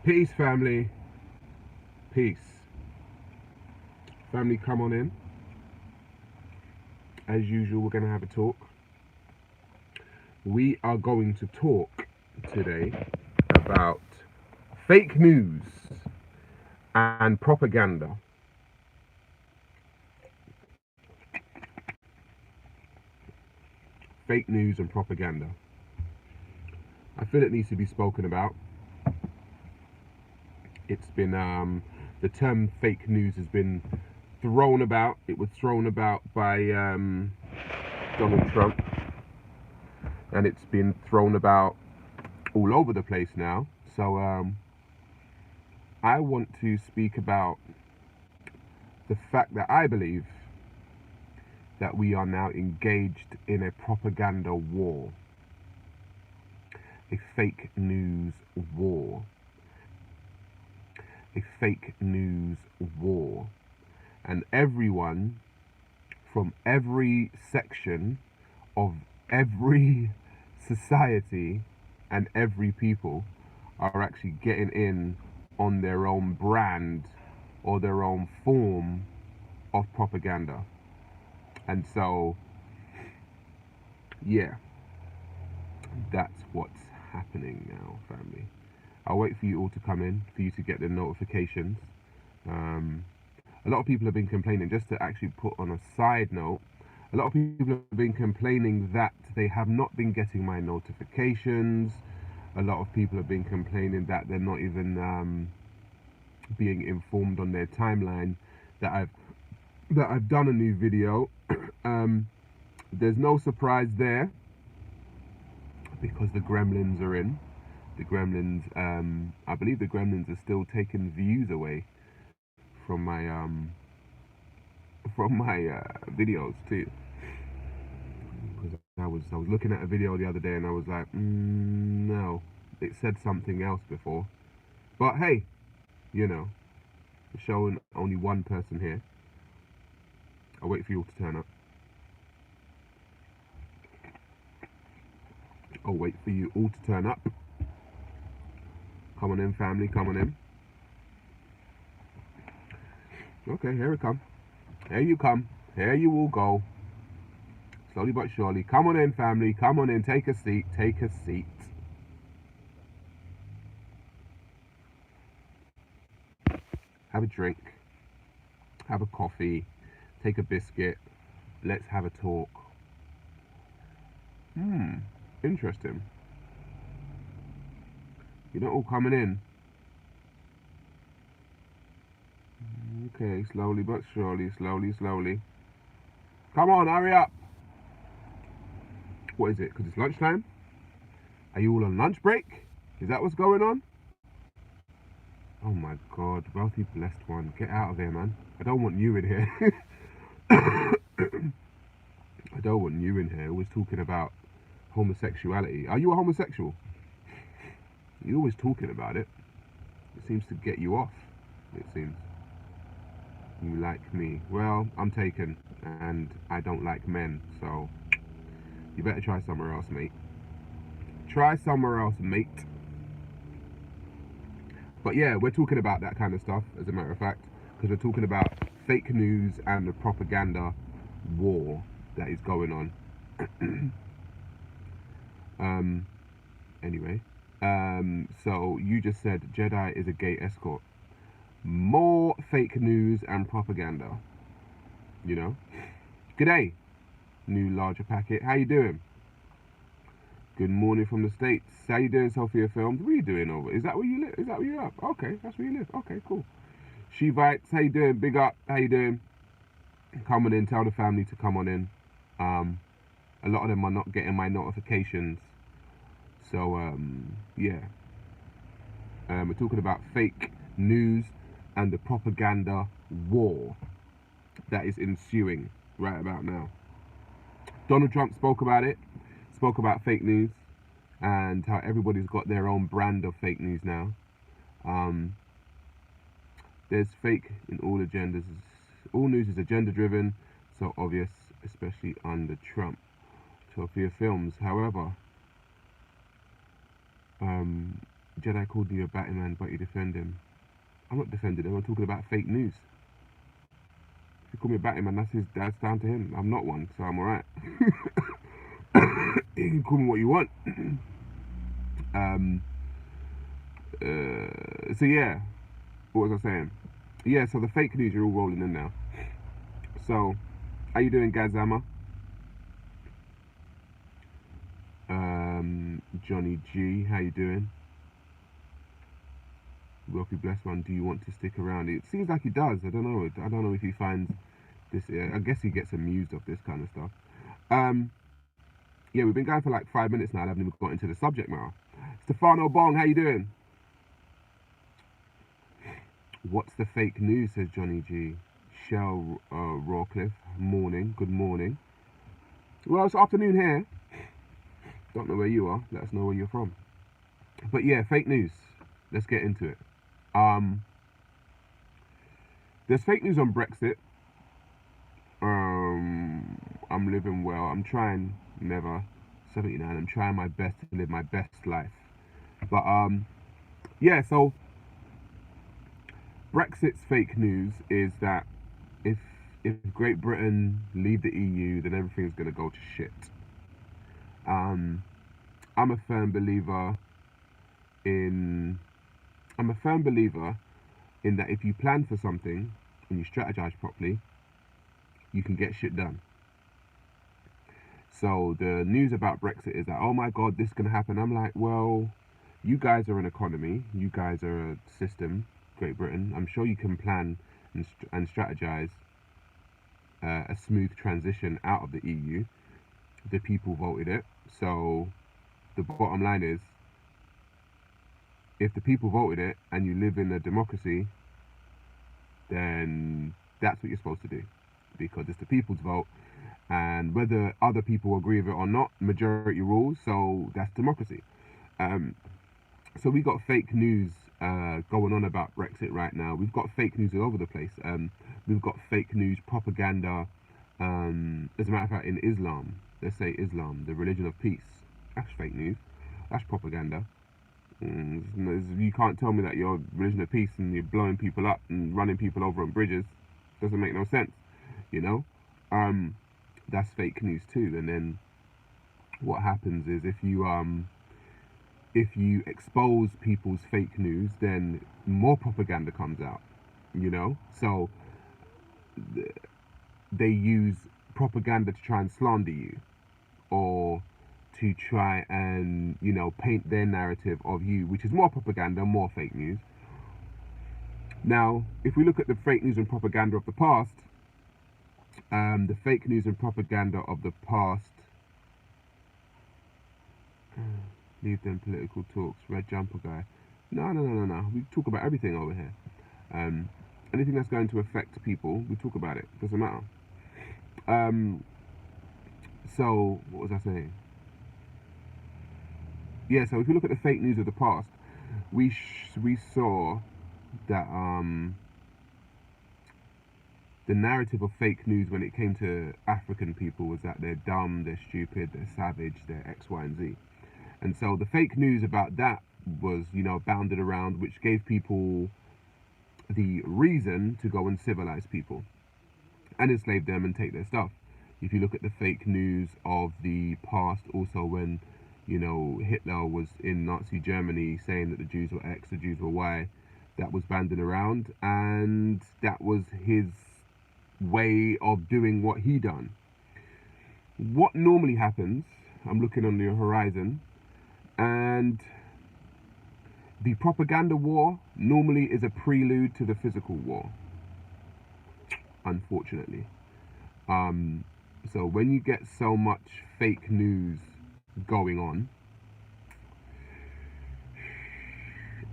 Peace, family. Peace. Family, come on in. As usual, we're going to have a talk. We are going to talk today about fake news and propaganda. Fake news and propaganda. I feel it needs to be spoken about. It's been, the term fake news has been thrown about. It was thrown about by Donald Trump. And it's been thrown about all over the place now. So I want to speak about the fact that I believe that we are now engaged in a propaganda war, a fake news war, a fake news war. And everyone from every section of every society and every people are actually getting in on their own brand or their own form of propaganda. And so, yeah, that's what's happening now, family. I'll wait for you all to come in, for you to get the notifications. A lot of people have been complaining, just to actually put on a side note, a lot of people have been complaining that they have not been getting my notifications. A lot of people have been complaining that they're not even being informed on their timeline that I've done a new video. There's no surprise there because the gremlins are in. The gremlins, I believe the gremlins are still taking views away from my videos too. Because I was looking at a video the other day and I was like, no, it said something else before. But hey, you know, it's showing only one person here. I'll wait for you all to turn up. I'll wait for you all to turn up. Come on in, family, come on in. Okay, here we come. Here you come. Here you all go. Slowly but surely. Come on in, family. Come on in. Take a seat. Take a seat. Have a drink. Have a coffee. Take a biscuit. Let's have a talk. Interesting. You're not all coming in. Okay, slowly but surely. Slowly, slowly. Come on, hurry up. What is it? Because it's lunchtime? Are you all on lunch break? Is that what's going on? Oh my God, wealthy blessed one. Get out of here, man. I don't want you in here. I don't want you in here always talking about homosexuality. Are you a homosexual? You're always talking about it. It seems to get you off, it seems. You like me. Well, I'm taken and I don't like men, so you better try somewhere else, mate. Try somewhere else, mate. But yeah, we're talking about that kind of stuff, as a matter of fact, because we're talking about fake news and the propaganda war that is going on. Anyway, so you just said Jedi is a gay escort. More fake news and propaganda, you know. G'day, new larger packet. How you doing? Good morning from the States. How you doing, Sophia Films? What are you doing over? Is that where you live? Is that where you're up? Okay, that's where you live. Okay, cool. Shevites, how you doing? Big up. How you doing? Come on in. Tell the family to come on in. A lot of them are not getting my notifications. So, yeah. We're talking about fake news and the propaganda war that is ensuing right about now. Donald Trump spoke about it, spoke about fake news and how everybody's got their own brand of fake news now. There's fake in all agendas. All news is agenda driven, so obvious, especially under Trump. Sophia Films, however, Jedi called you a batty man, but you defend him. I'm not defending him. I'm talking about fake news. If you call me a batty man, that's down to him. I'm not one, so I'm alright. You can call me what you want. um. So yeah, what was I saying? Yeah. So the fake news are all rolling in now. So, how you doing, Gazama? Johnny G, how you doing? Wealthy blessed one. Do you want to stick around? It seems like he does. I don't know. I don't know if he finds this. I guess he gets amused of this kind of stuff. Um, yeah, we've been going for like 5 minutes now. I haven't even got into the subject matter. Stefano Bong, how you doing? What's the fake news? Says Johnny G. Shell Rawcliffe. Morning. Good morning. Well, it's afternoon here. Don't know where you are. Let us know where you're from. But yeah, fake news. Let's get into it. There's fake news on Brexit. I'm living well. I'm trying. Never. 79. I'm trying my best to live my best life. But yeah. So Brexit's fake news is that if if Great Britain leave the EU, then everything's gonna go to shit. Um, I'm a firm believer in. I'm a firm believer in that if you plan for something and you strategize properly, you can get shit done. So the news about Brexit is that, oh my God, this can happen. I'm like, well, you guys are an economy, you guys are a system, Great Britain. I'm sure you can plan and strategize a smooth transition out of the EU. The people voted it. So the bottom line is, if the people voted it and you live in a democracy, then that's what you're supposed to do, because it's the people's vote, and whether other people agree with it or not, majority rules. So that's democracy. Um, so we got fake news going on about Brexit right now. We've got fake news all over the place. We've got fake news propaganda. As a matter of fact, in Islam, let's say Islam, the religion of peace, that's fake news. That's propaganda. You can't tell me that you're religion of peace and you're blowing people up and running people over on bridges. Doesn't make no sense, you know. Um, that's fake news too. And then what happens is, if you expose people's fake news, then more propaganda comes out, you know. So they use propaganda to try and slander you, or to try and, you know, paint their narrative of you, which is more propaganda, more fake news. Now, if we look at the fake news and propaganda of the past, the fake news and propaganda of the past, leave them political talks, red jumper guy. No. We talk about everything over here. Anything that's going to affect people, we talk about it. Doesn't matter. So, what was I saying? Yeah, so if you look at the fake news of the past, we saw that the narrative of fake news when it came to African people was that they're dumb, they're stupid, they're savage, they're X, Y, and Z. And so the fake news about that was, you know, bounded around, which gave people the reason to go and civilize people and enslave them and take their stuff. If you look at the fake news of the past, also when, you know, Hitler was in Nazi Germany saying that the Jews were X, the Jews were Y, that was banded around, and that was his way of doing what he done. What normally happens, I'm looking on the horizon, and the propaganda war normally is a prelude to the physical war, unfortunately. So when you get so much fake news going on,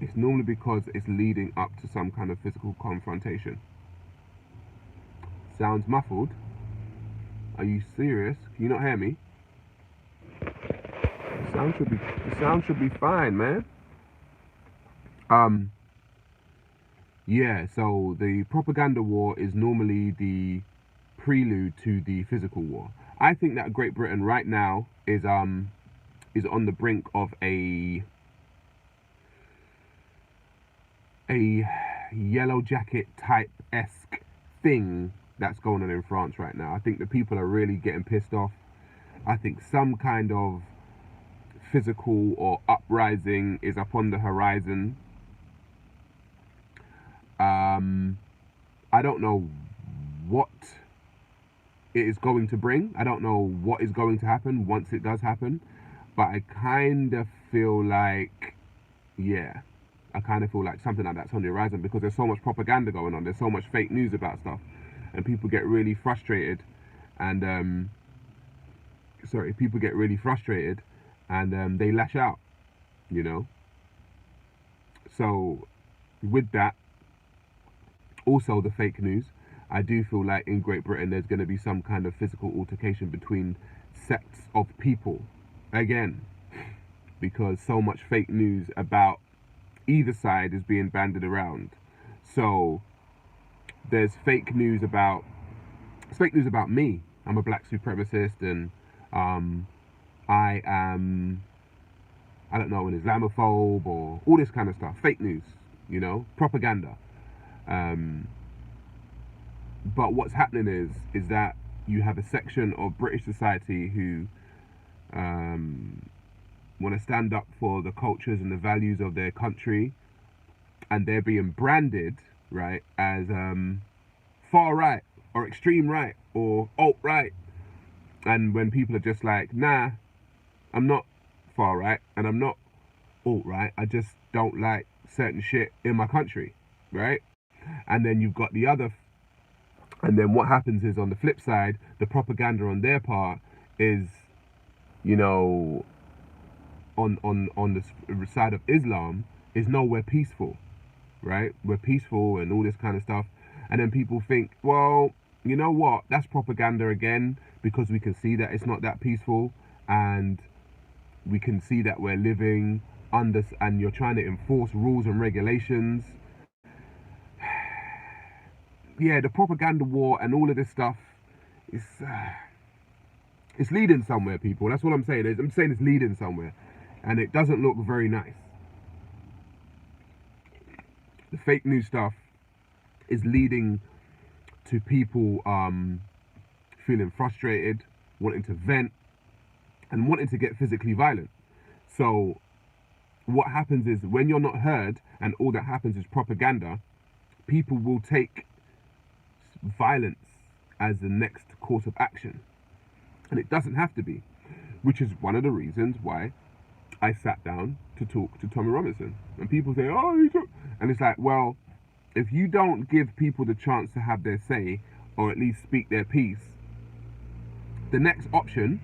it's normally because it's leading up to some kind of physical confrontation. Sounds muffled. Are you serious? Can you not hear me? The sound should be fine, man. Yeah, so the propaganda war is normally the prelude to the physical war. I think that Great Britain right now is on the brink of a a yellow jacket type-esque thing that's going on in France right now. I think the people are really getting pissed off. I think some kind of physical or uprising is upon the horizon. I don't know what it is going to bring. I don't know what is going to happen once it does happen. But I kind of feel like, yeah, I kind of feel like something like that's on the horizon because there's so much propaganda going on. There's so much fake news about stuff. And people get really frustrated. And, people get really frustrated and they lash out, you know. So with that, also the fake news, I do feel like in Great Britain there's going to be some kind of physical altercation between sects of people again, because so much fake news about either side is being banded around. So there's fake news about me. I'm a black supremacist and I am, I don't know, an Islamophobe or all this kind of stuff. Fake news, you know, propaganda. But what's happening is that you have a section of British society who want to stand up for the cultures and the values of their country, and they're being branded, right, as far right or extreme right or alt right. And when people are just like, nah, I'm not far right and I'm not alt right, I just don't like certain shit in my country, right? And then you've got the other, and then what happens is on the flip side, the propaganda on their part is, you know, on the side of Islam is nowhere peaceful, right? We're peaceful and all this kind of stuff. And then people think, well, you know what? That's propaganda again, because we can see that it's not that peaceful, and we can see that we're living under, and you're trying to enforce rules and regulations. Yeah, the propaganda war and all of this stuff is it's leading somewhere, people. That's what I'm saying. I'm saying it's leading somewhere, and it doesn't look very nice. The fake news stuff is leading to people feeling frustrated, wanting to vent, and wanting to get physically violent. So what happens is when you're not heard and all that happens is propaganda, people will take violence as the next course of action. And it doesn't have to be, which is one of the reasons why I sat down to talk to Tommy Robinson. And people say, oh, you talk. And it's like, well, if you don't give people the chance to have their say, or at least speak their piece, the next option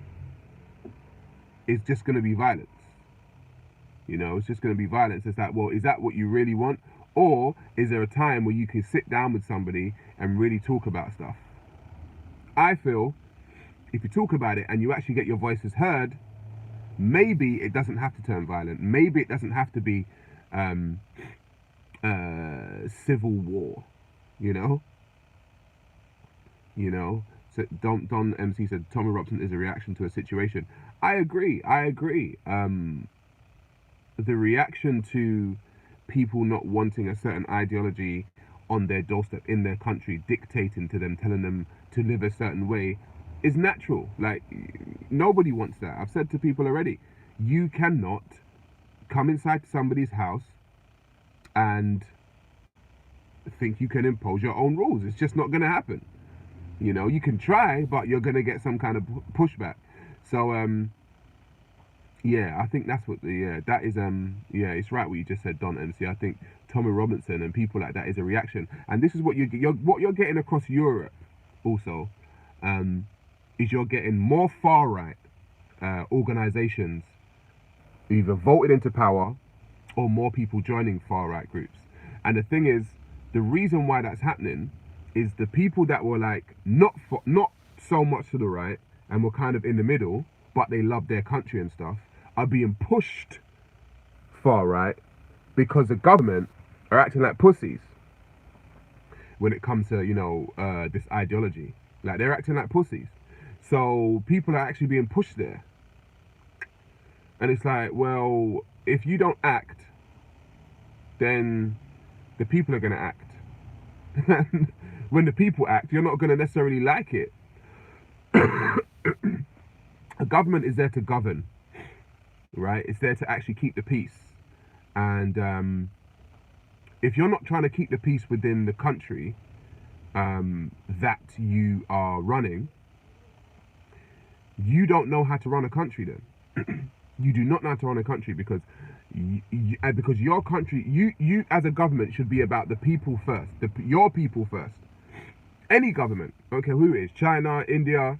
is just going to be violence. You know, it's just going to be violence. It's like, well, is that what you really want? Or is there a time where you can sit down with somebody and really talk about stuff? I feel if you talk about it and you actually get your voices heard, maybe it doesn't have to turn violent. Maybe it doesn't have to be civil war, you know? You know? So Don MC said Tommy Robson is a reaction to a situation. I agree. The reaction to people not wanting a certain ideology on their doorstep in their country, dictating to them, telling them to live a certain way, is natural. Like, nobody wants that. I've said to people already, you cannot come inside somebody's house and think you can impose your own rules. It's just not going to happen. You know, you can try, but you're going to get some kind of pushback. So yeah, I think that's what that is. Yeah, it's right what you just said, Don MC. I think Tommy Robinson and people like that is a reaction, and this is what you're getting across Europe also, is you're getting more far right organizations either voted into power or more people joining far right groups. And the thing is, the reason why that's happening is the people that were like not so much to the right and were kind of in the middle, but they love their country and stuff, are being pushed far right because the government are acting like pussies when it comes to, you know, this ideology. Like, they're acting like pussies. So people are actually being pushed there. And it's like, well, if you don't act, then the people are going to act. When the people act, you're not going to necessarily like it. A government is there to govern, right? It's there to actually keep the peace. And if you're not trying to keep the peace within the country that you are running, you don't know how to run a country then. You do not know how to run a country because because your country, you as a government should be about the people first, your people first. Any government, okay, who it is, China, India,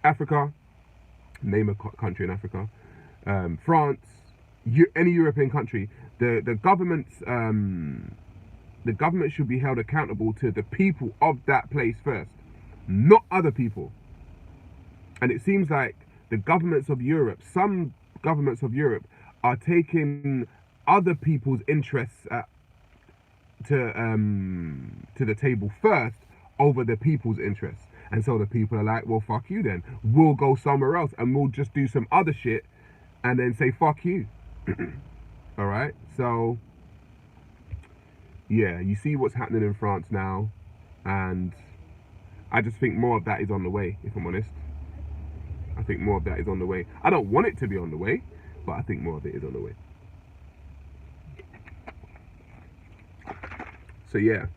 Africa, name a country in Africa, France, any European country, the government should be held accountable to the people of that place first, not other people. And it seems like the governments of Europe, some governments of Europe, are taking other people's interests to the table first over the people's interests. And so the people are like, well, fuck you then. We'll go somewhere else and we'll just do some other shit and then say, fuck you. All right? So, yeah, you see what's happening in France now. And I just think more of that is on the way, if I'm honest. I think more of that is on the way. I don't want it to be on the way, but I think more of it is on the way. So yeah,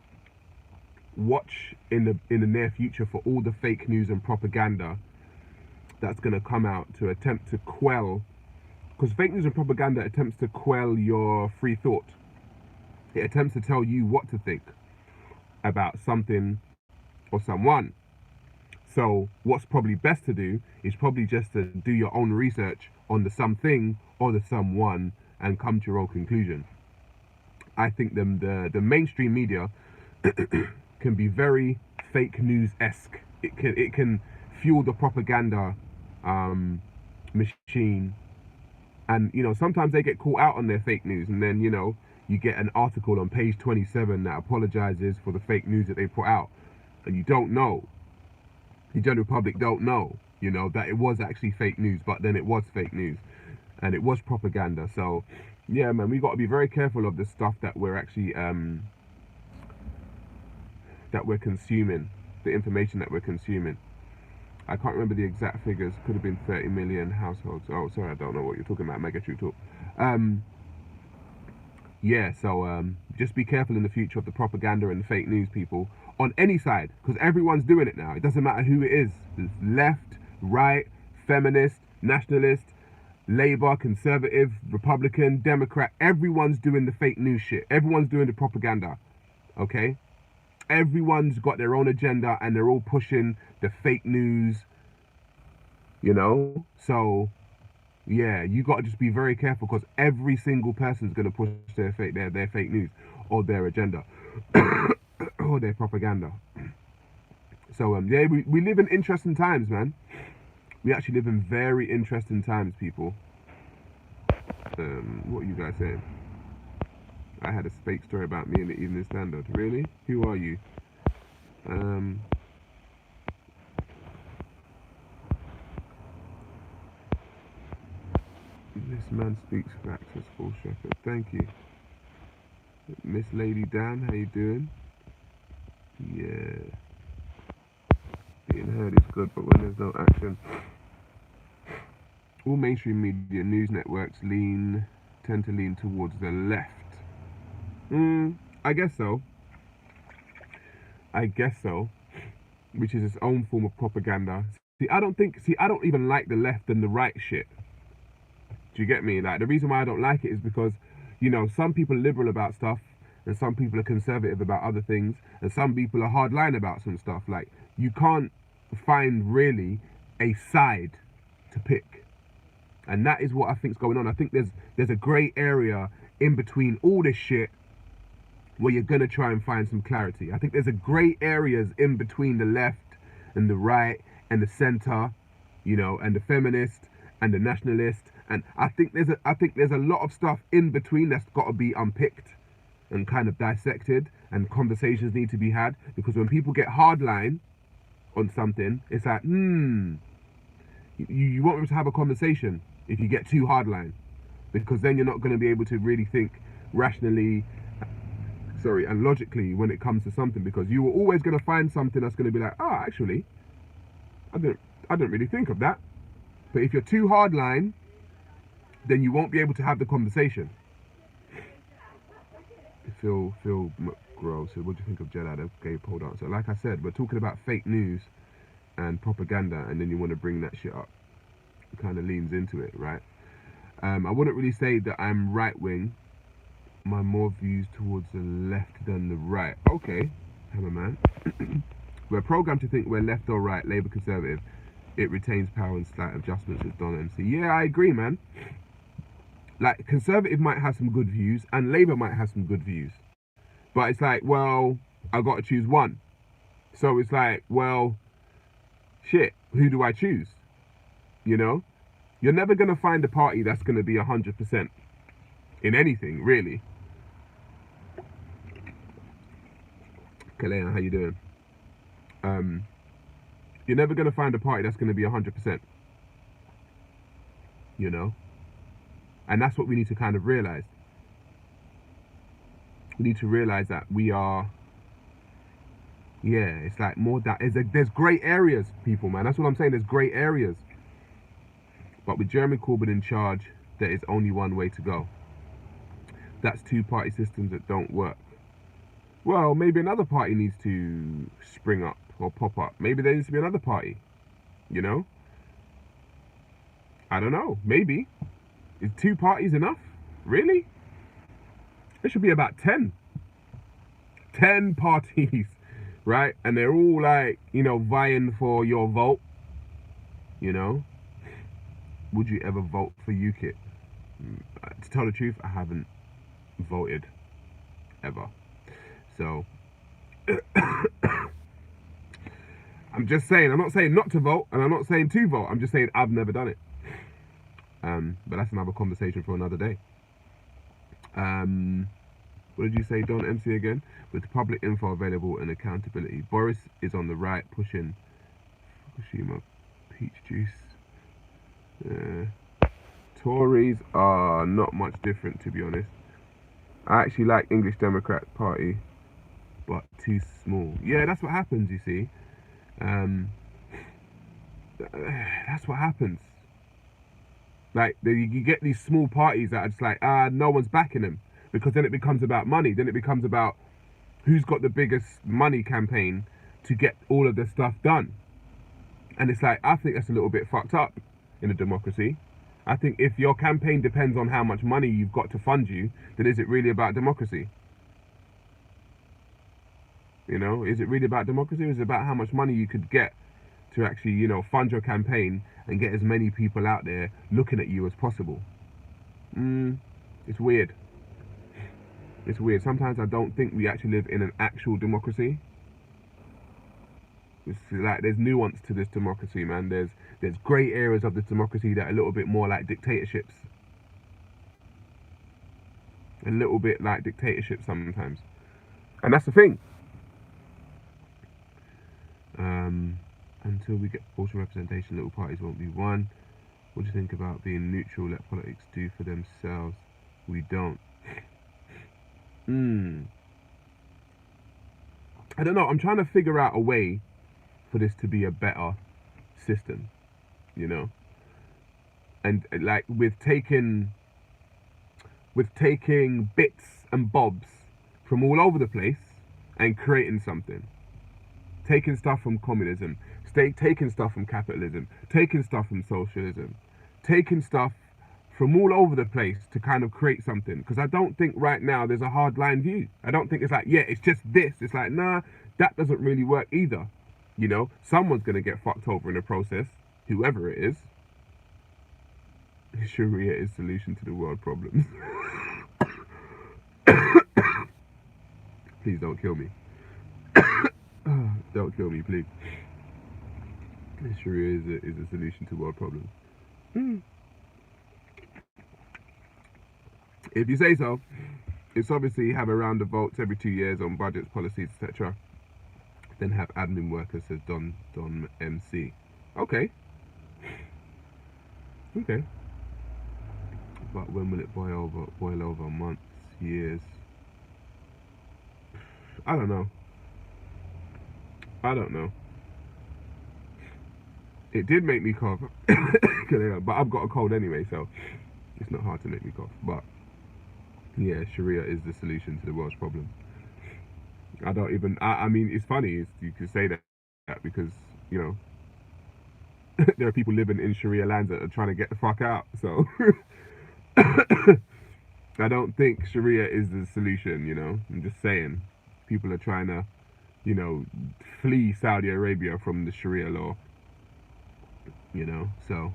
watch in the near future for all the fake news and propaganda that's going to come out to attempt to quell, because fake news and propaganda attempts to quell your free thought. It attempts to tell you what to think about something or someone. So what's probably best to do is probably just to do your own research on the something or the someone and come to your own conclusion. I think the mainstream media can be very fake news-esque. It can fuel the propaganda machine, and sometimes they get caught out on their fake news, and then you get an article on page 27 that apologizes for the fake news that they put out, and you don't know. The general public don't know, that it was actually fake news, but then it was fake news and it was propaganda. So yeah, man, we got to be very careful of the stuff that we're actually that we're consuming, the information that we're consuming. I can't remember the exact figures. Could have been 30 million households. Oh, sorry, I don't know what you're talking about. Mega True Talk. Yeah, so just be careful in the future of the propaganda and the fake news, people, on any side, because everyone's doing it now. It doesn't matter who it is. It's left, right, feminist, nationalist, Labour, Conservative, Republican, Democrat. Everyone's doing the fake news shit. Everyone's doing the propaganda, okay? Everyone's got their own agenda and they're all pushing the fake news, So yeah, you got to just be very careful, because every single person's going to push their fake news or their agenda or their propaganda. So yeah, we live in interesting times, man. We actually live in very interesting times, people. What are you guys saying? I had a fake story about me in the Evening Standard. Really? Who are you? This man speaks facts as full shepherd. Thank you. Miss Lady Dan, how you doing? Yeah. Being heard is good, but when there's no action. All mainstream media news networks tend to lean towards the left. I guess so. Which is its own form of propaganda. I don't even like the left and the right shit. Do you get me? Like, the reason why I don't like it is because, some people are liberal about stuff and some people are conservative about other things, and some people are hardline about some stuff. Like, you can't find really a side to pick. And that is what I think is going on. I think there's a grey area in between all this shit where you're going to try and find some clarity. I think there's a grey areas in between the left and the right and the centre, and the feminist and the nationalist. And I think there's a lot of stuff in between that's got to be unpicked and kind of dissected, and conversations need to be had, because when people get hardline on something, it's like, you won't be able to have a conversation if you get too hardline, because then you're not going to be able to really think rationally, sorry, and logically when it comes to something, because you were always going to find something that's going to be like, oh, actually, I didn't really think of that. But if you're too hardline, then you won't be able to have the conversation. Phil McGraw said, what do you think of Jedi, the gay pole dancer? Like I said, we're talking about fake news and propaganda, and then you want to bring that shit up. It kind of leans into it, right? I wouldn't really say that I'm right wing. My more views towards the left than the right. Okay, hammer man. We're programmed to think we're left or right, Labour, Conservative. It retains power and slight adjustments with Don MC. Yeah, I agree, man. Like, Conservative might have some good views and Labour might have some good views. But it's like, well, I've got to choose one. So it's like, well, shit, who do I choose? You know? You're never going to find a party that's going to be 100% in anything, really. Kalea, how you doing? You're never going to find a party that's going to be 100%. You know? And that's what we need to kind of realize. We need to realize that we are, yeah, it's like more that, there's grey areas, people, man. That's what I'm saying, there's grey areas. But with Jeremy Corbyn in charge, there is only one way to go. That's two-party systems that don't work. Well, maybe another party needs to spring up or pop up. Maybe there needs to be another party, you know? I don't know, maybe. Is 2 parties enough? Really? There should be about 10. 10 parties, right? And they're all like, you know, vying for your vote, you know? Would you ever vote for UKIP? To tell the truth, I haven't voted ever. So, I'm just saying, I'm not saying not to vote, and I'm not saying to vote. I'm just saying I've never done it. But that's another conversation for another day. What did you say, Don MC again? With public info available and accountability. Boris is on the right, pushing Fukushima peach juice. Tories are not much different, to be honest. I actually like English Democrat Party, but too small. Yeah, that's what happens, you see. That's what happens. Like, you get these small parties that are just like, no one's backing them. Because then it becomes about money. Then it becomes about who's got the biggest money campaign to get all of this stuff done. And it's like, I think that's a little bit fucked up in a democracy. I think if your campaign depends on how much money you've got to fund you, then is it really about democracy? You know, is it really about democracy? Or is it about how much money you could get to actually, you know, fund your campaign and get as many people out there looking at you as possible? It's weird. It's weird. Sometimes I don't think we actually live in an actual democracy. It's like there's nuance to this democracy, man. There's grey areas of this democracy that are a little bit more like dictatorships. A little bit like dictatorships sometimes. And that's the thing. Until we get proportional representation, little parties won't be won. What do you think about being neutral? Let politics do for themselves. We don't. I don't know. I'm trying to figure out a way for this to be a better system, you know. And like with taking bits and bobs from all over the place and creating something. Taking stuff from communism, taking stuff from capitalism, taking stuff from socialism, taking stuff from all over the place to kind of create something. Because I don't think right now there's a hard line view. I don't think it's like, yeah, it's just this. It's like, nah, that doesn't really work either. You know, someone's going to get fucked over in the process, whoever it is. Sharia is solution to the world problems. Please don't kill me. Don't kill me, please. Sharia is a solution to world problems. If you say so. It's obviously have a round of votes every 2 years on budgets, policies, etc. Then have admin workers, says Don MC. Okay. Okay. But when will it boil over? Months, years? I don't know. I don't know. It did make me cough, but I've got a cold anyway, so it's not hard to make me cough. But yeah, Sharia is the solution to the world's problem. I don't even. I mean, it's funny. You could say that because you know there are people living in Sharia lands that are trying to get the fuck out. So I don't think Sharia is the solution. I'm just saying people are trying to flee Saudi Arabia from the Sharia law. So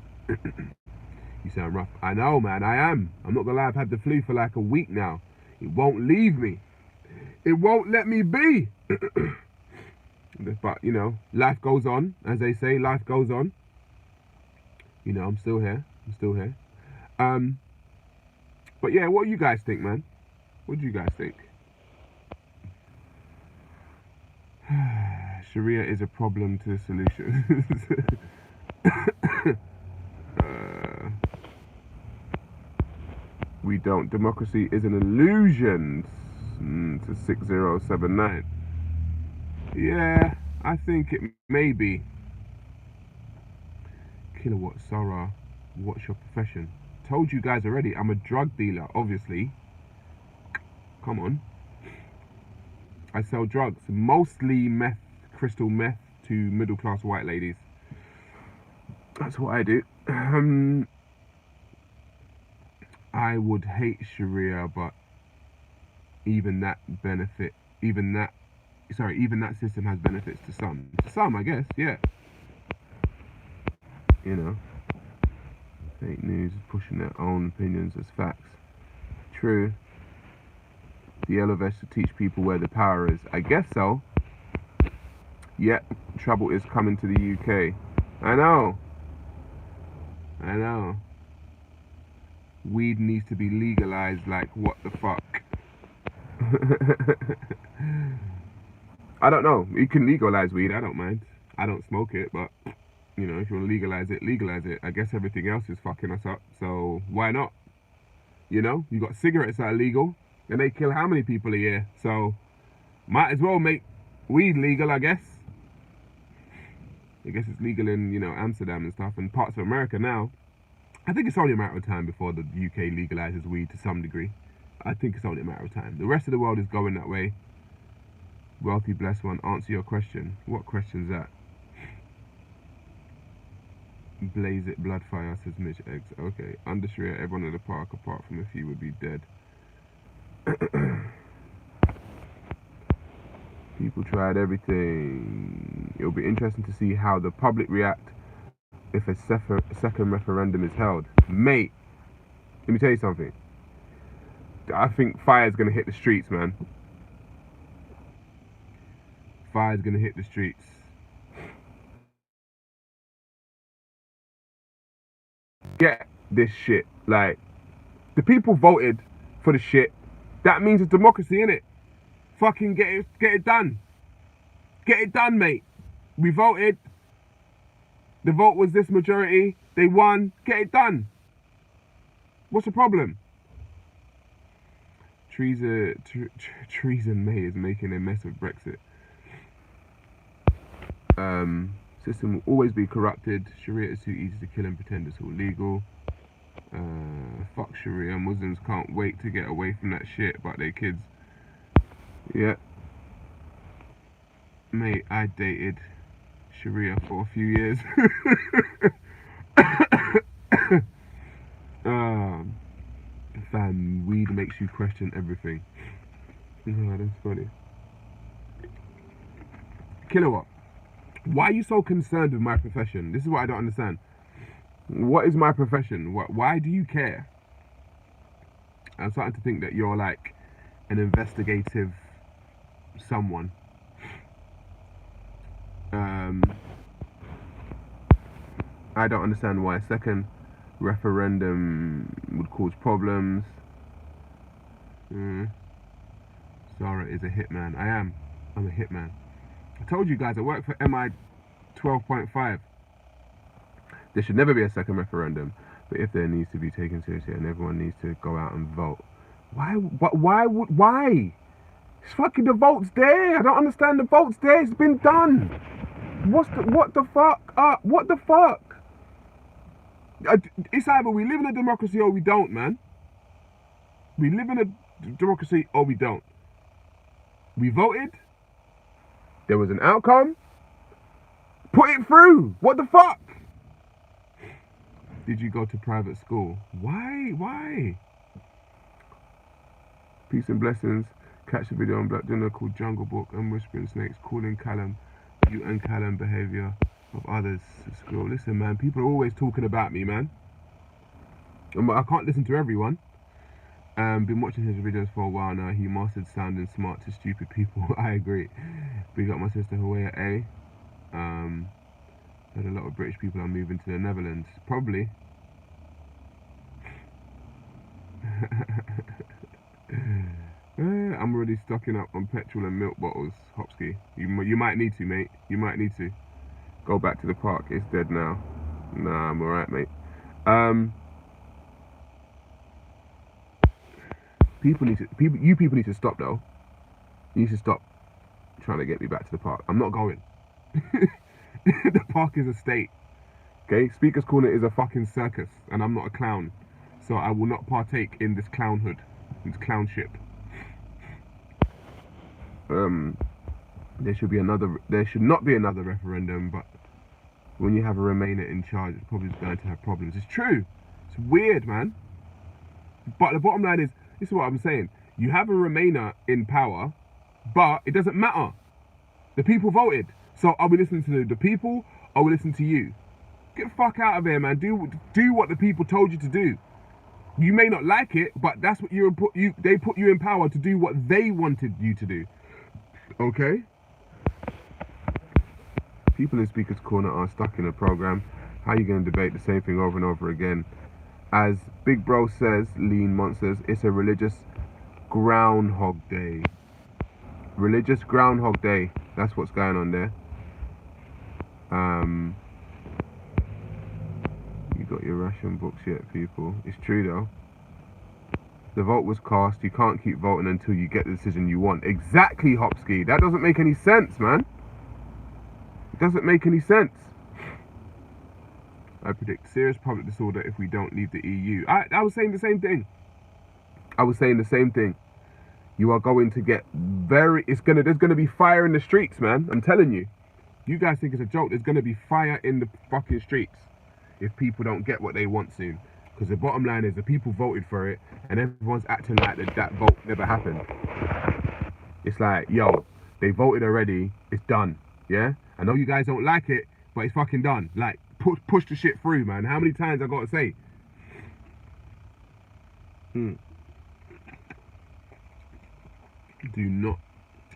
you sound rough. I know, man. I am. I'm not gonna lie. I've had the flu for like a week now. It won't leave me. It won't let me be. But life goes on, as they say. Life goes on. I'm still here. I'm still here. But yeah, what do you guys think, man? What do you guys think? Sharia is a problem to the solution. We don't. Democracy is an illusion. To 6079. Yeah, I think it may be. Kilowatt Sarah, what's your profession? Told you guys already, I'm a drug dealer, obviously. Come on. I sell drugs, mostly meth, crystal meth to middle class white ladies. That's what I do. I would hate Sharia, but even that system has benefits to some. To some, I guess, yeah. Fake news is pushing their own opinions as facts. True. The LFS to teach people where the power is. I guess so. Yet, trouble is coming to the UK. I know. Weed needs to be legalized, like, what the fuck? I don't know. You can legalize weed, I don't mind. I don't smoke it, but, if you want to legalize it. I guess everything else is fucking us up, so why not? You got cigarettes that are legal, and they kill how many people a year? So, might as well make weed legal, I guess. I guess it's legal in, Amsterdam and stuff, and parts of America now. I think it's only a matter of time before the UK legalizes weed to some degree. I think it's only a matter of time. The rest of the world is going that way. Wealthy, blessed one, answer your question. What question's that? Blaze it, bloodfire, says Mitch Eggs. Okay, under Sharia, everyone in the park, apart from a few, would be dead. People tried everything. It'll be interesting to see how the public react if a second referendum is held. Mate, let me tell you something. I think fire's gonna hit the streets, man. Fire's gonna hit the streets. Get this shit. Like, the people voted for the shit. That means it's democracy, innit? Fucking get it done. Get it done, mate. We voted. The vote was this majority. They won. Get it done. What's the problem? Theresa May is making a mess of Brexit. System will always be corrupted. Sharia is too easy to kill and pretend it's all legal. Fuck Sharia. Muslims can't wait to get away from that shit, but they kids. Yeah. Mate, I dated Sharia for a few years. Fam, weed makes you question everything. That's funny. Kilowatt, why are you so concerned with my profession? This is what I don't understand. What is my profession? Why do you care? I'm starting to think that you're like an investigative someone. I don't understand why a second referendum would cause problems. Zara is a hitman. I am. I'm a hitman. I told you guys I work for MI 12.5. There should never be a second referendum, but if there needs to be taken seriously and everyone needs to go out and vote. Why? It's fucking the vote's there. I don't understand the vote's there. It's been done. What the fuck? What the fuck? It's either we live in a democracy or we don't, man. We live in a democracy or we don't. We voted. There was an outcome. Put it through. What the fuck? Did you go to private school? Why? Peace and blessings. Catch the video on Black Dinner called Jungle Book and Whispering Snakes, calling Callum, you and Callum behaviour of others. Scroll. Listen, man, people are always talking about me, man. I can't listen to everyone. Been watching his videos for a while now. He mastered sounding smart to stupid people. I agree. Big up my sister Huawei A. Heard a lot of British people are moving to the Netherlands. Probably. I'm already stocking up on petrol and milk bottles, Hopsky. You might need to, mate. You might need to. Go back to the park. It's dead now. Nah, I'm alright, mate. You people need to stop though. You need to stop trying to get me back to the park. I'm not going. The park is a state. Okay? Speaker's Corner is a fucking circus, and I'm not a clown. So I will not partake in this clownhood, this clownship. There should not be another referendum, but when you have a Remainer in charge, it's probably going to have problems. It's true. It's weird, man. But the bottom line is, this is what I'm saying. You have a Remainer in power, but it doesn't matter. The people voted. So are we listening to the people, or are we listening to you? Get the fuck out of here, man. Do what the people told you to do. You may not like it, but that's what they put you in power to do what they wanted you to do. Okay? People in Speaker's Corner are stuck in a program. How are you going to debate the same thing over and over again? As Big Bro says, Lean Monsters, it's a religious Groundhog Day. Religious Groundhog Day. That's what's going on there. You got your ration books yet, people? It's true though. The vote was cast. You can't keep voting until you get the decision you want. Exactly, Hopsky. That doesn't make any sense, man. It doesn't make any sense. I predict serious public disorder if we don't leave the EU. I was saying the same thing. I was saying the same thing. You are going to get there's gonna be fire in the streets, man. I'm telling you. You guys think it's a joke. There's gonna be fire in the fucking streets if people don't get what they want soon. Because the bottom line is the people voted for it and everyone's acting like that vote never happened. It's like, yo, they voted already, it's done. Yeah? I know you guys don't like it, but it's fucking done. Like, push the shit through, man. How many times I gotta say?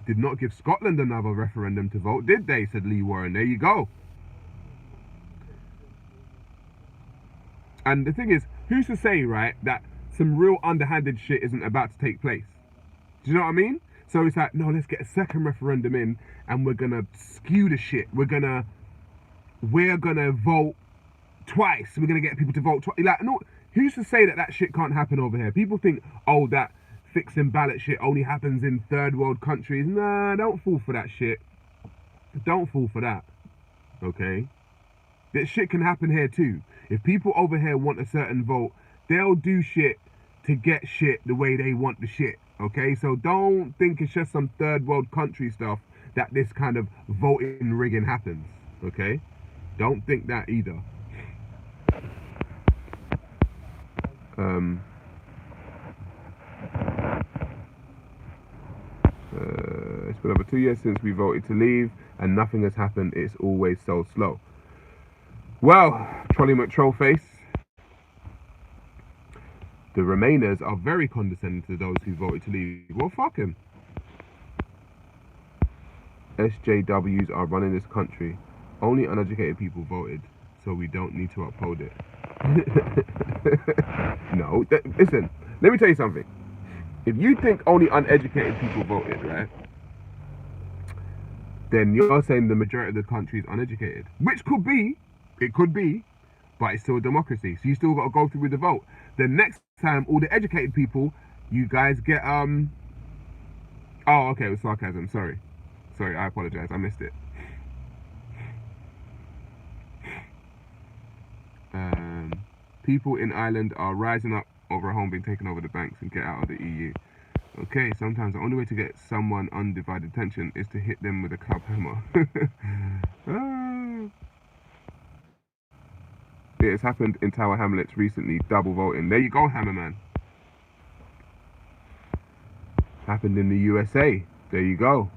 Did not give Scotland another referendum to vote, did they? Said Lee Warren. There you go. And the thing is, who's to say, right, that some real underhanded shit isn't about to take place? Do you know what I mean? So it's like, no, let's get a second referendum in and we're gonna skew the shit. We're gonna vote twice. We're gonna get people to vote twice. Like, no, who's to say that shit can't happen over here? People think, oh, that fixing ballot shit only happens in third world countries. Nah, don't fall for that shit. Don't fall for that. Okay? That shit can happen here too. If people over here want a certain vote, they'll do shit to get shit the way they want the shit. Okay? So don't think it's just some third world country stuff that this kind of voting rigging happens. Okay? Don't think that either. It's been over 2 years since we voted to leave and nothing has happened. It's always so slow. Well, Trolley McTrollface, the Remainers are very condescending to those who voted to leave. Well, fuck him. SJWs are running this country. Only uneducated people voted, so we don't need to uphold it. No, listen, let me tell you something. If you think only uneducated people voted, right, then you're saying the majority of the country is uneducated. Which could be, it could be, but it's still a democracy. So you still got to go through with the vote. Then next time, all the educated people, you guys get Oh, okay, it was sarcasm. Sorry. Sorry, I apologize. I missed it. Um, People in Ireland are rising up over a home being taken over the banks and get out of the EU. Okay, sometimes the only way to get someone undivided attention is to hit them with a club hammer. Ah. It's happened in Tower Hamlets recently, double voting. There you go, Hammerman. Happened in the USA. There you go.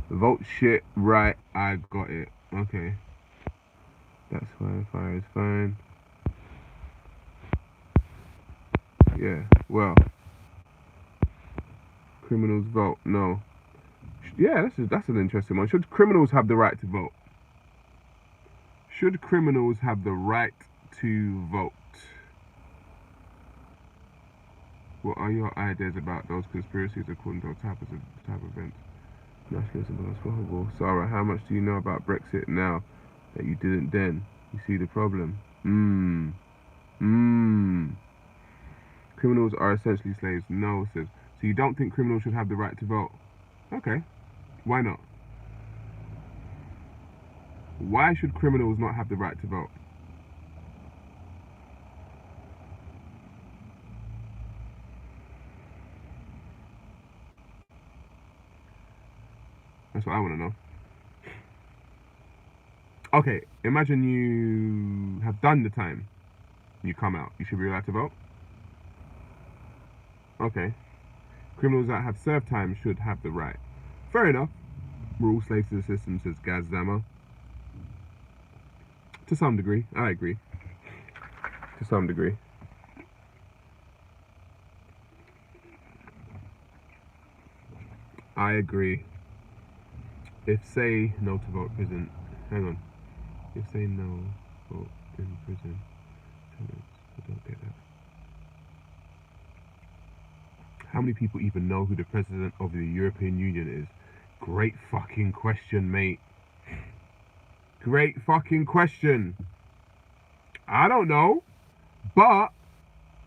Vote shit right, I got it. Okay. That's why fire is fine. Yeah, well. Criminals vote, no. Yeah, that's an interesting one. Should criminals have the right to vote? Should criminals have the right to vote? What are your ideas about those conspiracies according to type of events? Nationalism was horrible. Sarah, how much do you know about Brexit now that you didn't then? You see the problem? Criminals are essentially slaves. No, says. So you don't think criminals should have the right to vote? Okay. Why not? Why should criminals not have the right to vote? That's what I want to know. Okay, imagine you have done the time. You come out. You should be allowed to vote? Okay. Criminals that have served time should have the right. Fair enough. We're all slaves to the system, says Gaz Zama. To some degree, I agree. To some degree. I agree. If say no to vote prison, hang on. If say no vote in prison, I don't get that. How many people even know who the president of the European Union is? Great fucking question, mate. Great fucking question. I don't know, but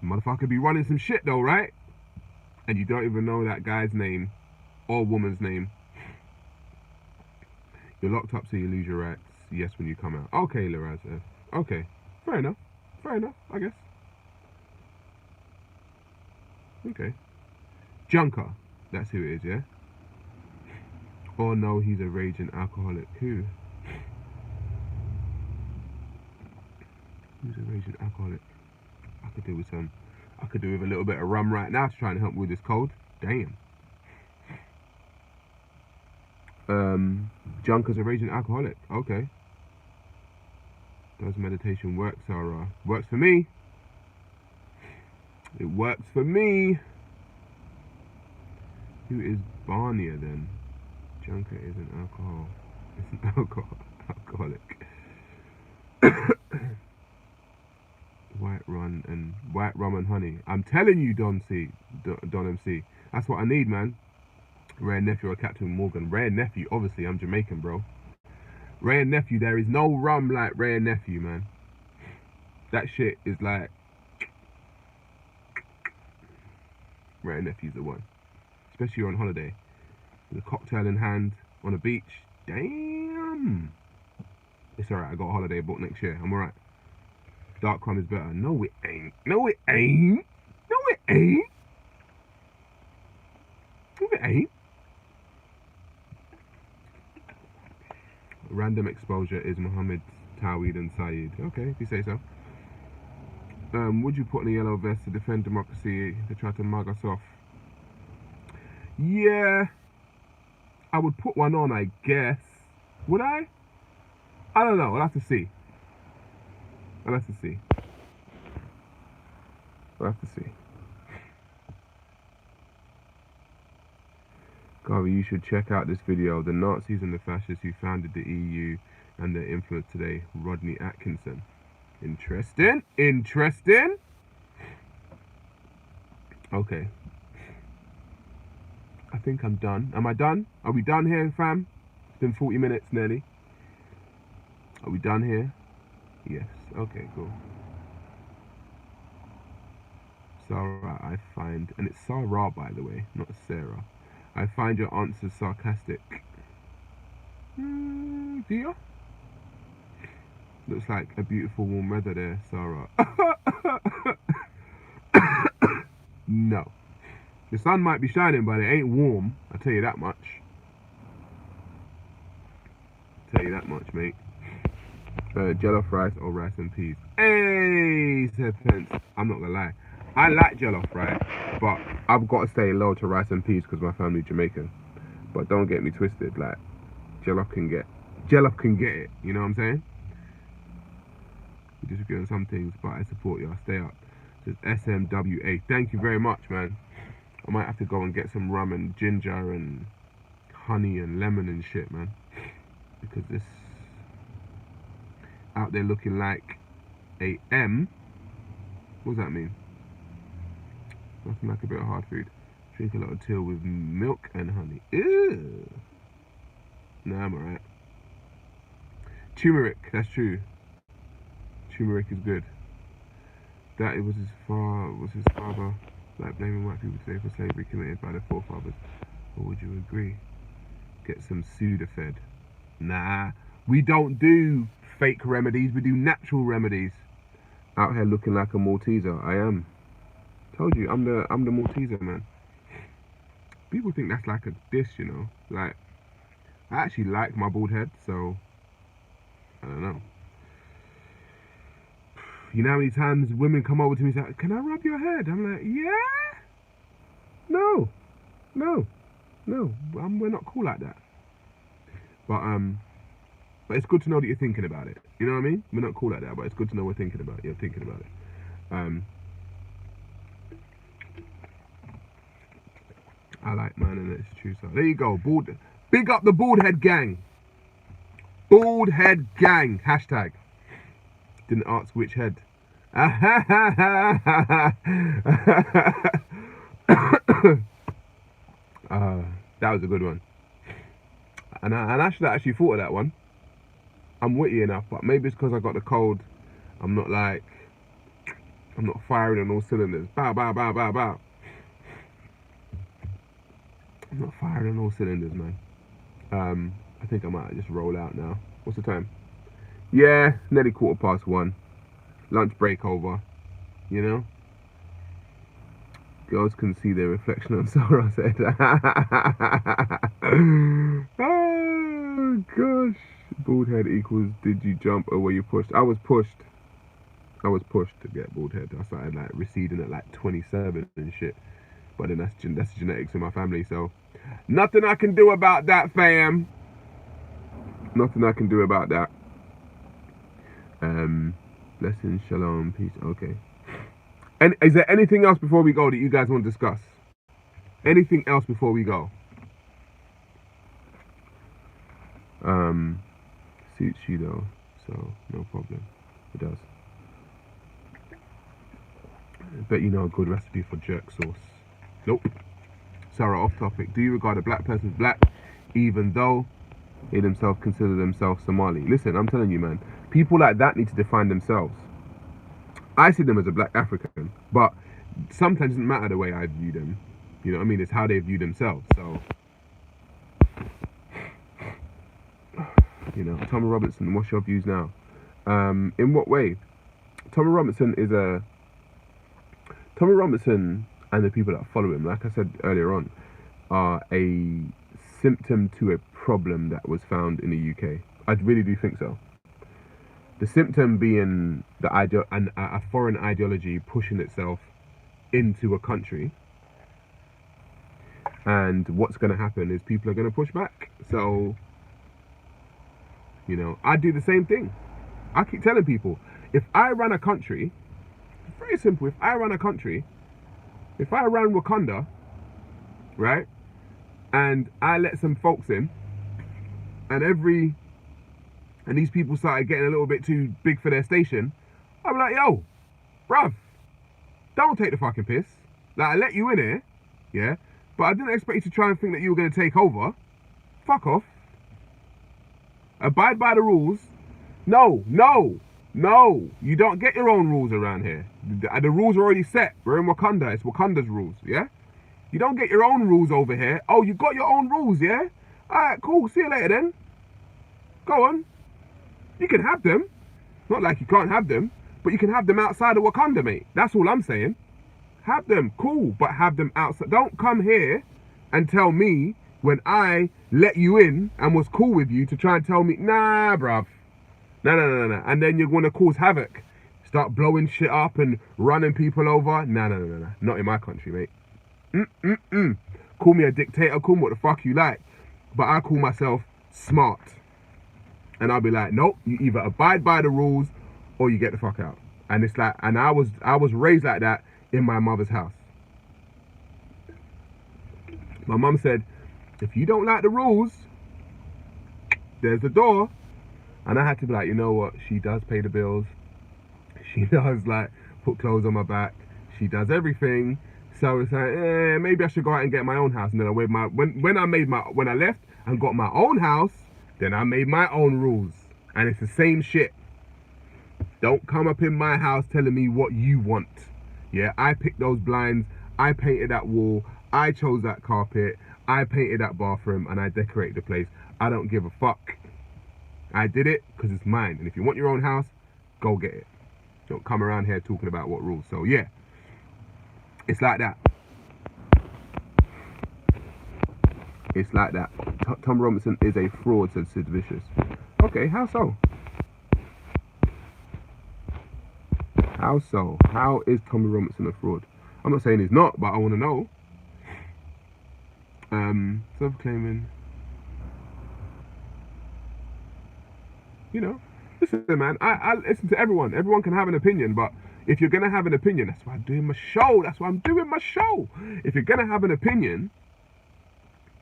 motherfucker be running some shit though, right? And you don't even know that guy's name or woman's name. You're locked up so you lose your rights. Yes, when you come out. Okay, Laraz. Okay, fair enough. Fair enough, I guess. Okay. Junker. That's who it is, yeah? Oh no, he's a raging alcoholic. Who? Who's a raging alcoholic? I could do with some. I could do with a little bit of rum right now to try and help me with this cold. Damn. Junker's a raging alcoholic. Okay. Does meditation work, Sarah? Works for me. It works for me. Who is Barnier then? Junker is an alcohol. It's an alcoholic. White rum and honey. I'm telling you, Don MC. That's what I need, man. Rare nephew or Captain Morgan. Rare nephew. Obviously, I'm Jamaican, bro. Rare nephew. There is no rum like rare nephew, man. That shit is like rare nephew's the one. Especially on holiday, with a cocktail in hand on a beach. Damn. It's alright. I got a holiday booked next year. I'm alright. Dark rum is better. No, it ain't. No, it ain't. No, it ain't. No, it ain't. Random exposure is Mohammed, Tawhid, and Saeed. Okay, if you say so. Would you put on a yellow vest to defend democracy to try to mug us off? Yeah, I would put one on, I guess. Would I? I don't know. I'll have to see. I'll have to see. I'll have to see. Garvey, you should check out this video. The Nazis and the fascists who founded the EU and their influence today. Rodney Atkinson. Interesting. Interesting. Okay. I think I'm done. Am I done? Are we done here, fam? It's been 40 minutes nearly. Are we done here? Yes. Okay, cool. Sarah, I find, and it's Sarah, by the way, not Sarah. I find your answers sarcastic. Do you? Looks like a beautiful warm weather there, Sarah. No. The sun might be shining, but it ain't warm. I'll tell you that much. Mate. Jollof rice or rice and peas? Hey, said Pence. I'm not gonna lie. I like jollof rice, but I've got to stay low to rice and peas because my family's Jamaican. But don't get me twisted. Like, jollof can get it. You know what I'm saying? We disagree on some things, but I support you. I'll stay up. Says SMWA. Thank you very much, man. I might have to go and get some rum and ginger and honey and lemon and shit, man. Because this out there looking like a M. What does that mean? Nothing like a bit of hard food. Drink a lot of tea with milk and honey. Ew. Nah, I'm alright. Turmeric, that's true. Turmeric is good. That it was his father, like blaming white people today for slavery committed by the forefathers. Or would you agree? Get some Sudafed. Nah, we don't do fake remedies, we do natural remedies. Out here looking like a Malteser. I am. Told you, I'm the Malteser, man. People think that's like a diss, you know. Like, I actually like my bald head, so I don't know. You know how many times women come over to me and say, "Can I rub your head?" I'm like, yeah? No. We're not cool like that. But it's good to know that you're thinking about it. You know what I mean? We're not cool like that, but it's good to know you're thinking about it. I like mine, and it's true. So there you go. Big up the bald head gang. Bald head gang. Hashtag. Didn't ask which head. That was a good one. And I should have actually thought of that one. I'm witty enough, but maybe it's because I got the cold. I'm not firing on all cylinders. Bow, bow, bow, bow, bow. I'm not firing on all cylinders, man. I think I might just roll out now. What's the time? Yeah, nearly 1:15. Lunch break over. You know? Girls can see their reflection on Sarah said. Oh gosh. Bald head equals did you jump or were you pushed? I was pushed to get bald head. I started like receding at like 27 and shit. But then that's genetics in my family, so nothing I can do about that, fam. Nothing I can do about that. Blessings, shalom, peace. Okay. And is there anything else before we go that you guys want to discuss? Anything else before we go? Suits you though, so no problem. It does. I bet you know a good recipe for jerk sauce. Nope. Sarah, off topic. Do you regard a black person as black, even though they themselves consider themselves Somali? Listen, I'm telling you, man. People like that need to define themselves. I see them as a black African, but sometimes it doesn't matter the way I view them. You know what I mean? It's how they view themselves. So, you know, Tommy Robinson, what's your views now? In what way? Tommy Robinson and the people that follow him, like I said earlier on, are a symptom to a problem that was found in the UK. I really do think so. The symptom being a foreign ideology pushing itself into a country. And what's going to happen is people are going to push back. So, you know, I do the same thing. I keep telling people, if I run a country, it's very simple. If I ran Wakanda, right, and I let some folks in, and these people started getting a little bit too big for their station, I'm like, yo, bruv, don't take the fucking piss. Like, I let you in here, yeah, but I didn't expect you to try and think that you were going to take over. Fuck off. Abide by the rules. No, you don't get your own rules around here. The rules are already set. We're in Wakanda. It's Wakanda's rules, yeah? You don't get your own rules over here. Oh, you got your own rules, yeah? Alright, cool. See you later then. Go on. You can have them. Not like you can't have them, but you can have them outside of Wakanda, mate. That's all I'm saying. Have them, cool, but have them outside. Don't come here and tell me when I let you in and was cool with you to try and tell me, nah, bruv. No. And then you're going to cause havoc. Start blowing shit up and running people over. No. Not in my country, mate. Call me a dictator, call me what the fuck you like. But I call myself smart. And I'll be like, nope, you either abide by the rules or you get the fuck out. And it's like, and I was raised like that in my mother's house. My mum said, if you don't like the rules, there's the door. And I had to be like, you know what? She does pay the bills. She does like put clothes on my back. She does everything. So it's like, maybe I should go out and get my own house. And then when I left and got my own house, then I made my own rules. And it's the same shit. Don't come up in my house telling me what you want. Yeah, I picked those blinds. I painted that wall. I chose that carpet. I painted that bathroom and I decorated the place. I don't give a fuck. I did it because it's mine. And if you want your own house, go get it. Don't come around here talking about what rules. So yeah, it's like that. It's like that. Tom Robinson is a fraud, said Sid Vicious. Okay, how so? How so? How is Tommy Robinson a fraud? I'm not saying he's not, but I want to know. Self-claiming. You know, listen, man. I listen to everyone. Everyone can have an opinion, but if you're gonna have an opinion, that's why I'm doing my show. That's why I'm doing my show. If you're gonna have an opinion,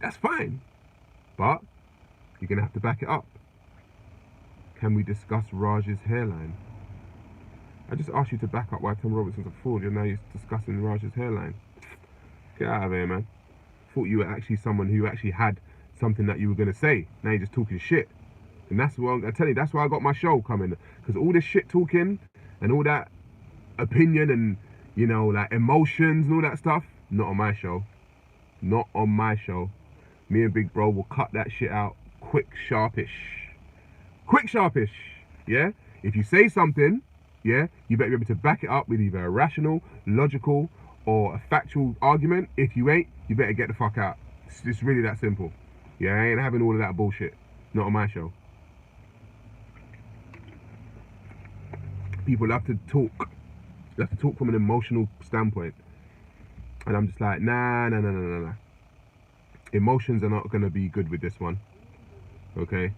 that's fine, but you're gonna have to back it up. Can we discuss Raj's hairline? I just asked you to back up why Tom Robinson's a fraud. You're now discussing Raj's hairline. Get out of here, man. Thought you were actually someone who actually had something that you were gonna say. Now you're just talking shit. And that's why I tell you, that's why I got my show coming. Because all this shit talking and all that opinion and, you know, like emotions and all that stuff, not on my show. Not on my show. Me and Big Bro will cut that shit out quick, sharpish. Quick, sharpish. Yeah? If you say something, yeah, you better be able to back it up with either a rational, logical, or a factual argument. If you ain't, you better get the fuck out. It's really that simple. Yeah, I ain't having all of that bullshit. Not on my show. People love to talk. They have to talk from an emotional standpoint. And I'm just like, nah. Emotions are not going to be good with this one. Okay?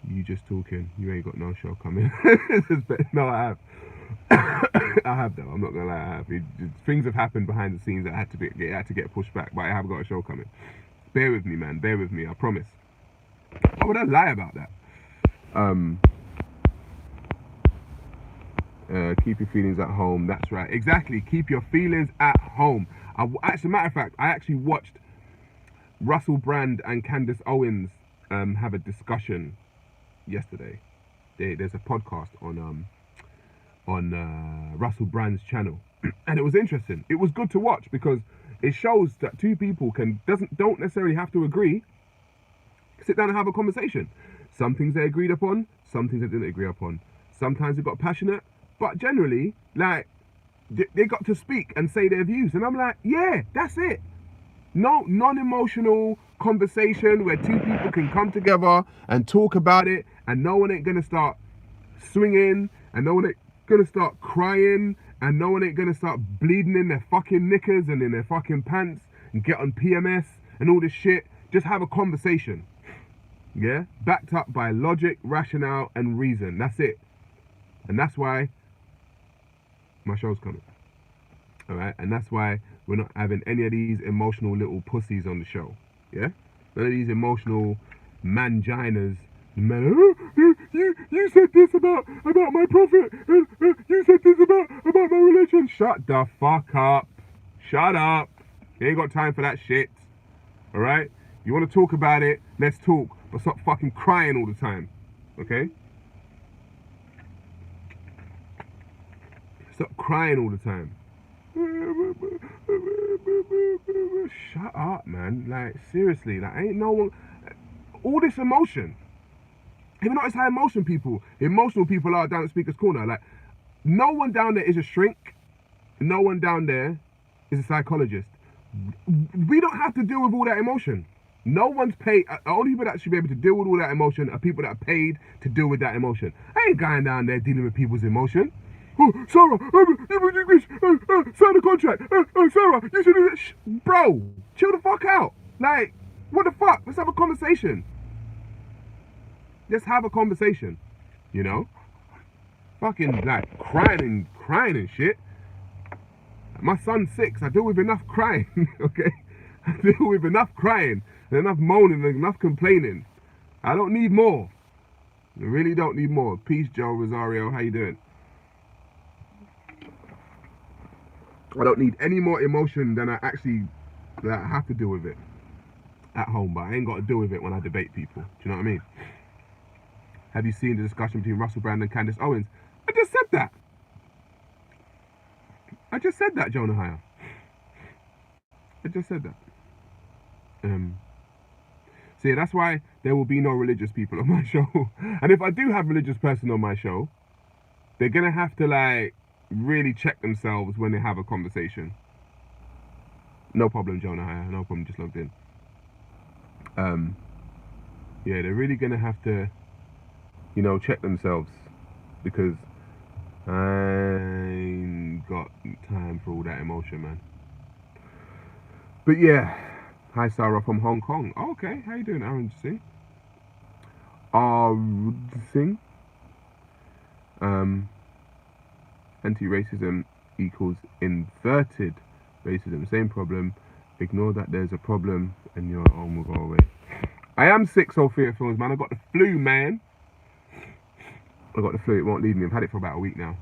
You just talking. You ain't got no show coming. No, I have. I have though. I'm not gonna lie. I have. Things have happened behind the scenes that had to get pushed back, but I have got a show coming. Bear with me, man. Bear with me. I promise. Why would I lie about that? Keep your feelings at home. That's right. Exactly. Keep your feelings at home. As a matter of fact, I actually watched Russell Brand and Candace Owens have a discussion yesterday. There's a podcast on Russell Brand's channel, and it was interesting. It was good to watch because it shows that two people don't necessarily have to agree. Sit down and have a conversation. Some things they agreed upon, some things they didn't agree upon. Sometimes they got passionate, but generally, like, they got to speak and say their views. And I'm like, yeah, that's it. No non-emotional conversation where two people can come together and talk about it, and no one ain't gonna start swinging, and no one ain't gonna start crying, and no one ain't gonna start bleeding in their fucking knickers and in their fucking pants and get on PMS and all this shit. Just have a conversation. Yeah, backed up by logic, rationale, and reason. That's it. And that's why my show's coming. Alright, and that's why we're not having any of these emotional little pussies on the show. Yeah? None of these emotional manginas. Man, you said this about my prophet, and you said this about my religion. Shut the fuck up. Shut up. You ain't got time for that shit. Alright? You want to talk about it, let's talk. But stop fucking crying all the time. Okay? Stop crying all the time. Shut up, man. Like, seriously, like, ain't no one. All this emotion. Have you noticed how emotional people are down at Speaker's Corner? Like, no one down there is a shrink. No one down there is a psychologist. We don't have to deal with all that emotion. No one's paid. Only people that should be able to deal with all that emotion are people that are paid to deal with that emotion. I ain't going down there dealing with people's emotion. Oh, Sarah, sign the contract. Sarah, you should do this. Bro, chill the fuck out. Like, what the fuck? Let's have a conversation. Let's have a conversation. You know? Fucking, like, crying and shit. My son's 6. I deal with enough crying, okay? I deal with enough crying, and enough moaning, and enough complaining. I don't need more. I really don't need more. Peace, Joe Rosario. How you doing? I don't need any more emotion than I actually have to deal with it at home, but I ain't got to deal with it when I debate people. Do you know what I mean? Have you seen the discussion between Russell Brand and Candace Owens? I just said that. Jonah Hire. I just said that. See, that's why there will be no religious people on my show. And if I do have a religious person on my show, they're gonna have to, like, really check themselves when they have a conversation. No problem, Jonah Hire. No problem, just logged in. Yeah, they're really gonna have to, you know, check themselves, because I ain't got time for all that emotion, man. But yeah, hi Sarah from Hong Kong. Oh, okay, how you doing, Aaron Singh? Singh. Anti-racism equals inverted racism. Same problem. Ignore that there's a problem, and your arm will go away. I am sick, Sophia Films, man. I got the flu, man. I got the flu. It won't leave me. I've had it for about a week now.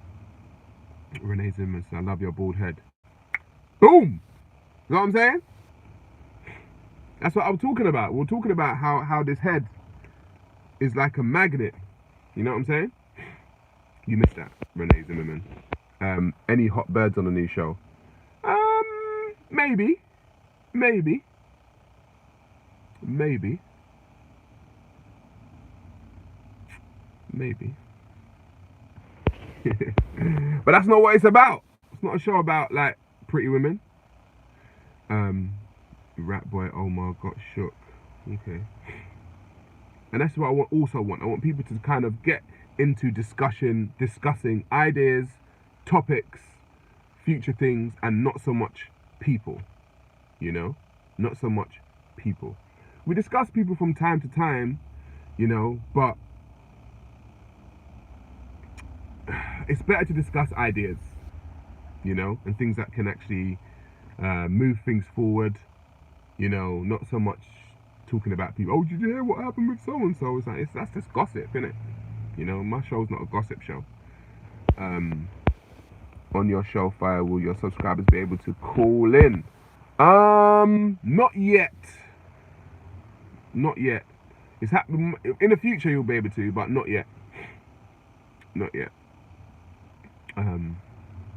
Renee Zimmerman said, I love your bald head. Boom! You know what I'm saying? That's what I'm talking about. We're talking about how this head is like a magnet. You know what I'm saying? You missed that, Renee Zimmerman. Any hot birds on the new show? Maybe. But that's not what it's about. It's not a show about, like, pretty women. Rat boy Omar got shook. Okay. And that's what I want. I want people to kind of get into discussing ideas, topics, future things, and not so much people. You know? Not so much people. We discuss people from time to time, you know, but it's better to discuss ideas, you know, and things that can actually move things forward, you know, not so much talking about people. Oh, did you hear what happened with so and so? It's like, that's just gossip, isn't it? You know, my show's not a gossip show. On your show, Fire, will your subscribers be able to call in? Not yet. It's happening in the future. You'll be able to, but not yet.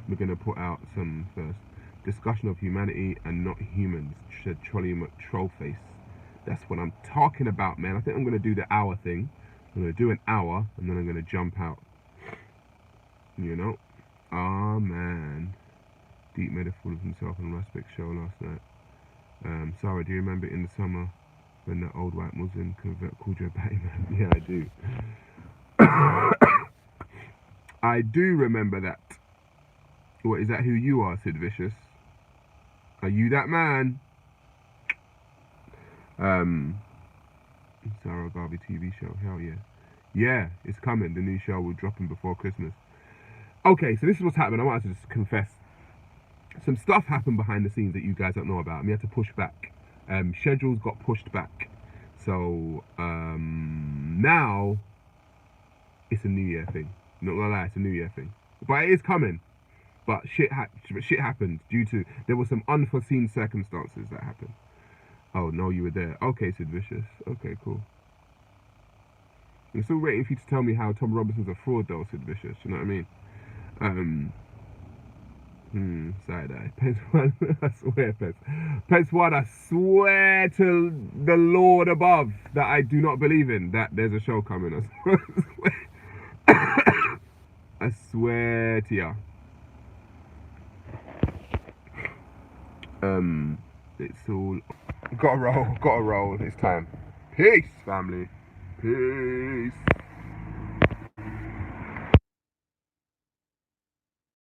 We're gonna put out some first. Discussion of humanity and not humans, said Trolley McTrollface. That's what I'm talking about, man. I think I'm gonna do the hour thing. I'm gonna do an hour and then I'm gonna jump out. You know? Ah, man. Deep made a fool of himself on Raspberry show last night. Sarah, do you remember in the summer when the old white Muslim convert called you a batty man? Yeah, I do. I do remember that. What, is that who you are, Sid Vicious? Are you that man? Sarah Garvey TV show, hell yeah. Yeah, it's coming. The new show will drop in before Christmas. Okay, so this is what's happened. I wanted to just confess. Some stuff happened behind the scenes that you guys don't know about. We had to push back. Schedules got pushed back. So now it's a New Year thing. Not gonna lie, it's a New Year thing. But it is coming. But shit happened due to, there were some unforeseen circumstances that happened. Oh, no, you were there. Okay, Sid Vicious. Okay, cool. I'm still waiting for you to tell me how Tom Robinson's a fraud, though, Sid Vicious. You know what I mean? Side-eye. Pence one, I swear, Pence. Pence one, I swear to the Lord above that I do not believe in that there's a show coming. I swear to ya. It's all. Gotta roll, it's time. Peace, family. Peace.